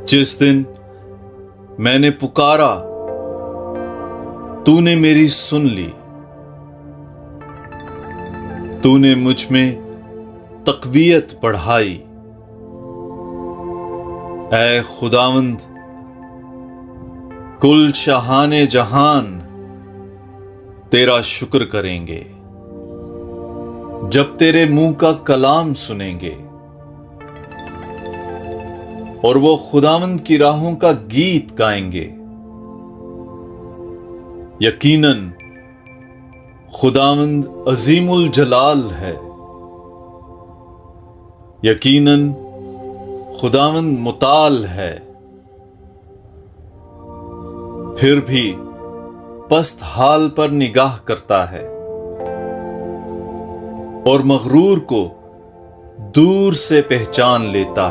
जिस दिन मैंने पुकारा तूने मेरी सुन ली। तूने मुझ में तक़वियत बढ़ाई। ऐ खुदावंद, कुल शाहाने जहान तेरा शुक्र करेंगे जब तेरे मुंह का कलाम सुनेंगे, और वो खुदावंद की राहों का गीत गाएंगे। यकीनन खुदावंद अजीमुल जलाल है। यकीनन खुदावंद मुताल है। फिर भी पस्त हाल पर निगाह करता है और मगरूर को दूर से पहचान लेता है।